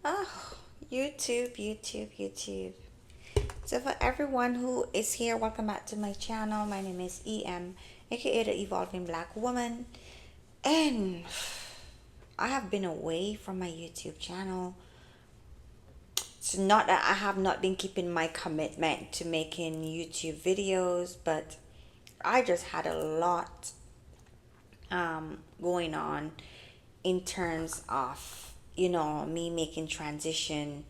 Oh, YouTube. So for everyone who is here, welcome back to my channel. My name is EM, aka the Evolving Black Woman. And I have been away from my YouTube channel. It's not that I have not been keeping my commitment to making YouTube videos, but I just had a lot going on in terms of me making transition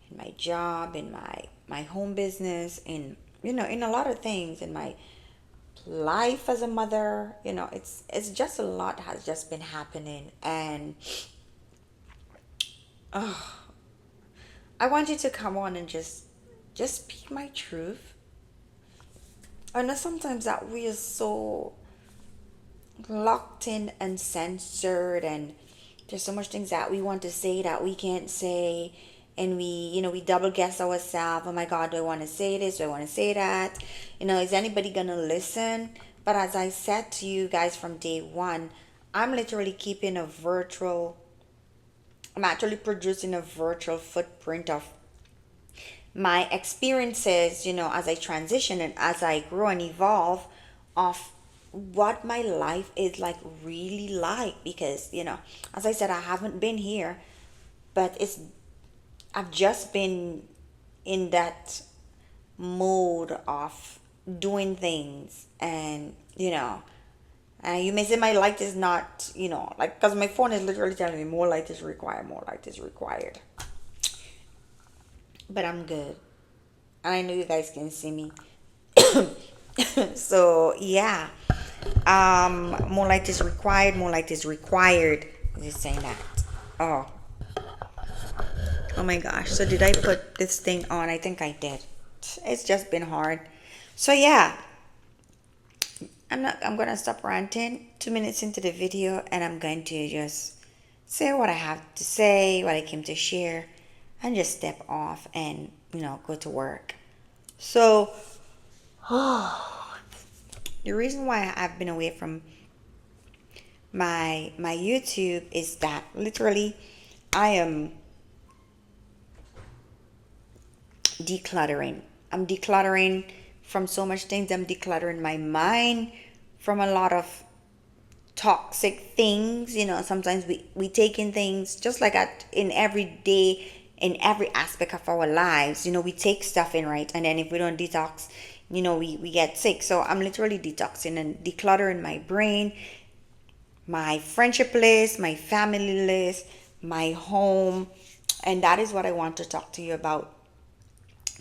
in my job, in my home business, in a lot of things in my life as a mother. It's just a lot has just been happening, and I want you to come on and just speak my truth. I know sometimes that we are so locked in and censored, and there's so much things that we want to say that we can't say, and we double guess ourselves. Oh my god, do I want to say this, do I want to say that? Is anybody gonna listen? But as I said to you guys from day one, I'm literally keeping a virtual I'm actually producing a virtual footprint of my experiences, as I transition and as I grow and evolve, of what my life is like really like. Because, as I said, I haven't been here, but I've just been in that mode of doing things. And, you may say my light is not, like, because my phone is literally telling me more light is required, more light is required. But I'm good. And I know you guys can see me. So yeah, more light is required, more light is required. Just saying that. Oh, oh my gosh. So did I put this thing on? I think I did. It's just been hard. So yeah, I'm gonna stop ranting 2 minutes into the video, and I'm going to just say what I have to say, what I came to share, and just step off and go to work. So the reason why I've been away from my YouTube is that literally I am decluttering. I'm decluttering from so much things. I'm decluttering my mind from a lot of toxic things. Sometimes we take in things just like in every day, in every aspect of our lives. We take stuff in, right? And then if we don't detox, we get sick. So I'm literally detoxing and decluttering my brain, my friendship list, my family list, my home. And that is what I want to talk to you about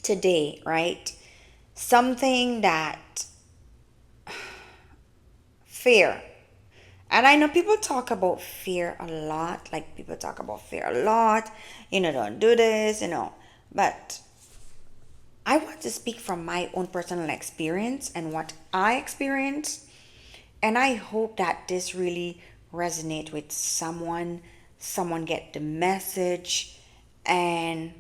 today, right? Something that fear. And I know people talk about fear a lot. Like, people talk about fear a lot. Don't do this, But I want to speak from my own personal experience and what I experienced. And I hope that this really resonate with someone get the message, and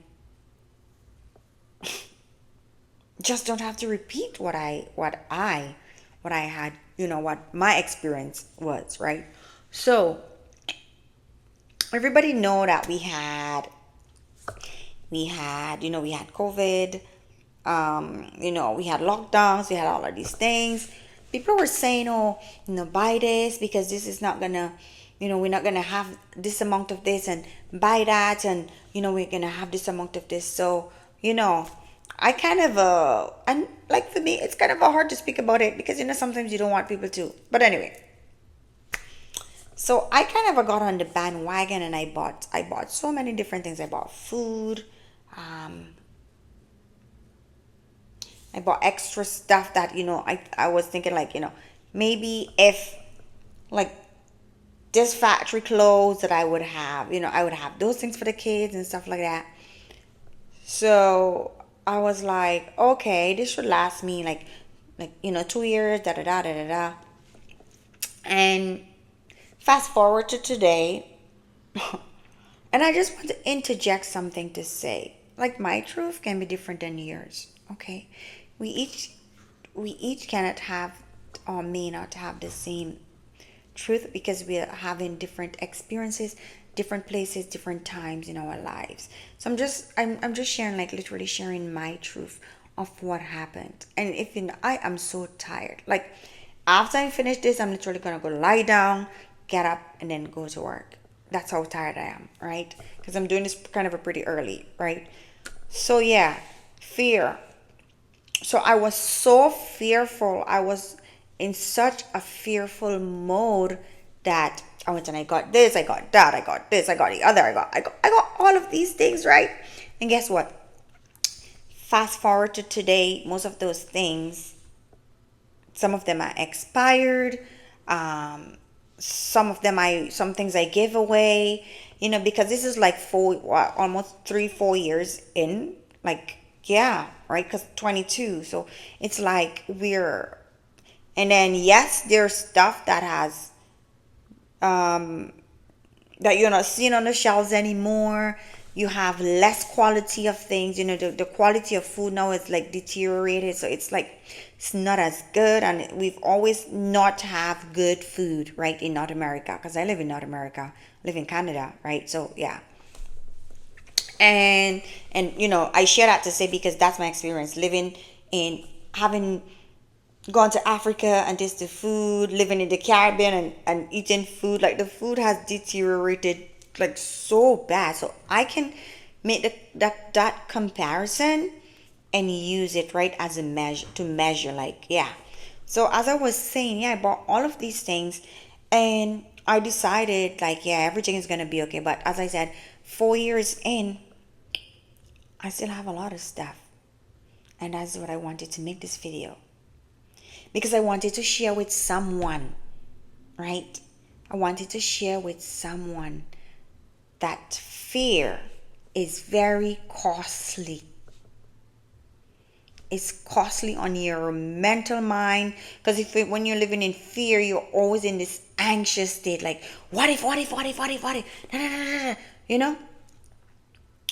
just don't have to repeat what I had, what my experience was, right? So everybody know that we had COVID. We had lockdowns, we had all of these things. People were saying, oh, buy this because this is not gonna, we're not gonna have this amount of this, and buy that, and we're gonna have this amount of this. So, I kind of and like, for me, it's kind of hard to speak about it because sometimes you don't want people to. But anyway, so I kind of got on the bandwagon, and I bought so many different things. I bought food. Um, I bought extra stuff that I was thinking, like, maybe if, like, this factory clothes that I would have, I would have those things for the kids and stuff like that. So I was like, okay, this should last me like 2 years, da da da da da da. And fast forward to today, and I just want to interject something to say. Like, my truth can be different than yours. Okay, we each we each cannot have, or may not have, the same truth, because we are having different experiences, different places, different times in our lives. So I'm just sharing, like literally sharing my truth of what happened. And if you know, I am so tired. Like after I finish this, I'm literally gonna go lie down, get up, and then go to work. That's how tired I am, right? Because I'm doing this kind of a pretty early, right? So yeah, fear. So I was so fearful. I was in such a fearful mode that I went and I got this, I got that, I got this, I got the other, I got all of these things, right? And guess what? Fast forward to today, most of those things, some of them are expired. Um, some things I give away, because this is like almost 3 4 years in, like, yeah, right, because 22, so it's like we're, and then yes, there's stuff that has um that you're not seeing on the shelves anymore. You have less quality of things. The quality of food now is like deteriorated. So it's like it's not as good. And we've always not have good food, right, in North America. Because I live in North America. I live in Canada, right? So yeah. And I share that to say because that's my experience living in having gone to Africa and tasted food, living in the Caribbean and eating food. Like the food has deteriorated like so bad. So I can make that comparison and use it right as a measure to measure, like, yeah. So as I was saying, yeah, I bought all of these things and I decided like, yeah, everything is gonna be okay. But as I said, 4 years in, I still have a lot of stuff. And that's what I wanted to make this video, because I wanted to share with someone, right? I wanted to share with someone that fear is very costly. It's costly on your mental mind, because when you're living in fear, you're always in this anxious state, like what if, what if, da, da, da, da, da. you know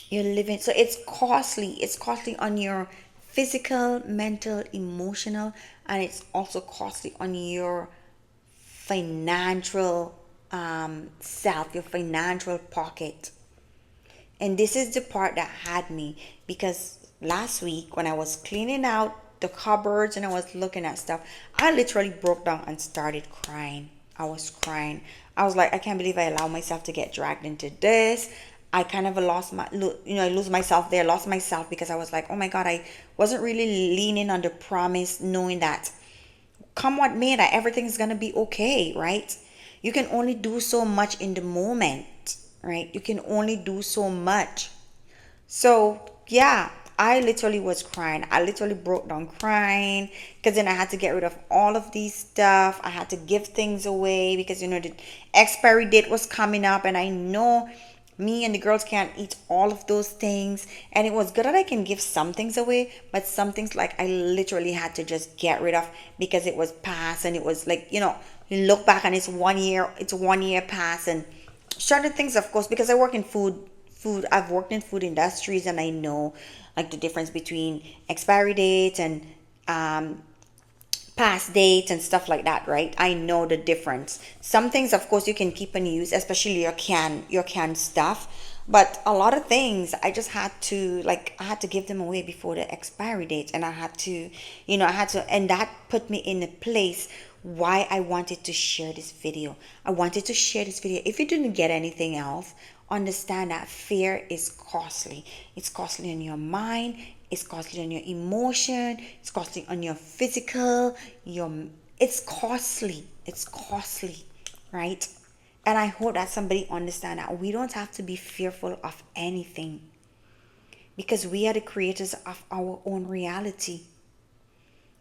you're living, so it's costly on your physical, mental, emotional, and it's also costly on your financial self, your financial pocket. And this is the part that had me, because last week when I was cleaning out the cupboards and I was looking at stuff, I literally broke down and started crying. I was crying. I was like, I can't believe I allowed myself to get dragged into this. I kind of I lose myself there, lost myself, because I was like, oh my God, I wasn't really leaning on the promise, knowing that come what may, that everything's gonna be okay, right? You can only do so much in the moment, right? You can only do so much. So yeah, I literally was crying. I literally broke down crying, because then I had to get rid of all of these stuff. I had to give things away because the expiry date was coming up, and I know me and the girls can't eat all of those things. And it was good that I can give some things away, but some things, like, I literally had to just get rid of because it was past, and it was like, you look back and it's 1 year past. And certain things, of course, because I work in food, I've worked in food industries, and I know like the difference between expiry dates and past dates and stuff like that, right? I know the difference. Some things, of course, you can keep and use, especially your canned stuff. But a lot of things, I had to give them away before the expiry date, and and that put me in a place why I wanted to share this video. I wanted to share this video. If you didn't get anything else, understand that fear is costly. It's costly on your mind, it's costly on your emotion, it's costly on your physical, it's costly, right? And I hope that somebody understand that we don't have to be fearful of anything, because we are the creators of our own reality.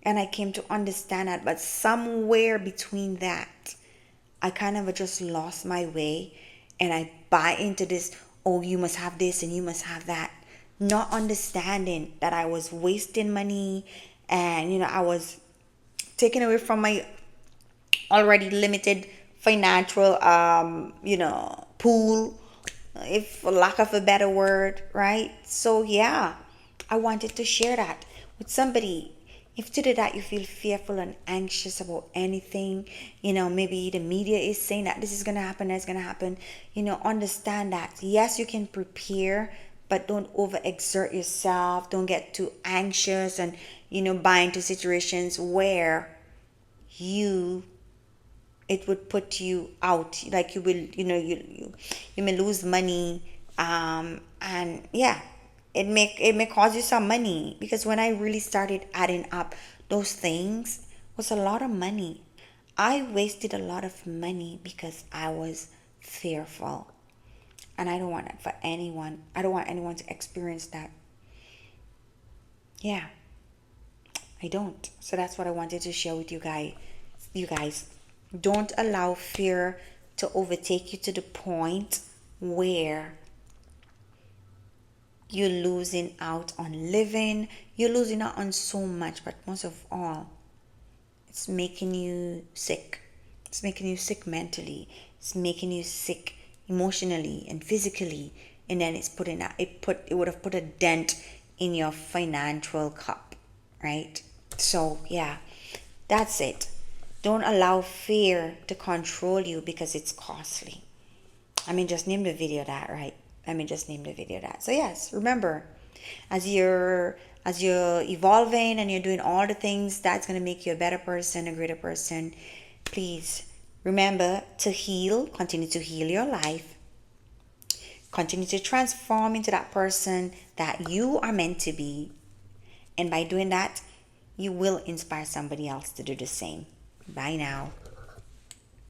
And I came to understand that, but somewhere between that, I kind of just lost my way, and I buy into this, oh, you must have this and you must have that, not understanding that I was wasting money, and I was taking away from my already limited financial pool, if for lack of a better word, right? So yeah, I wanted to share that with somebody. If today that you feel fearful and anxious about anything, maybe the media is saying that this is gonna happen, that's gonna happen, understand that yes, you can prepare, but don't overexert yourself. Don't get too anxious and buy into situations where you it would put you out. Like you will, you may lose money, and yeah, it may cause you some money, because when I really started adding up those things, was a lot of money. I wasted a lot of money because I was fearful, and I don't want that for anyone. I don't want anyone to experience that. Yeah, I don't. So that's what I wanted to share with you guys. You guys, don't allow fear to overtake you to the point where you're losing out on living. You're losing out on so much, but most of all, it's making you sick. It's making you sick mentally. It's making you sick emotionally and physically. And then it would have put a dent in your financial cup, right? So yeah, that's it. Don't allow fear to control you because it's costly. Just name the video that, right? Just name the video that. So yes, remember, as you're evolving and you're doing all the things that's gonna make you a better person, a greater person, please remember to heal, continue to heal your life, continue to transform into that person that you are meant to be. And by doing that, you will inspire somebody else to do the same. Bye now.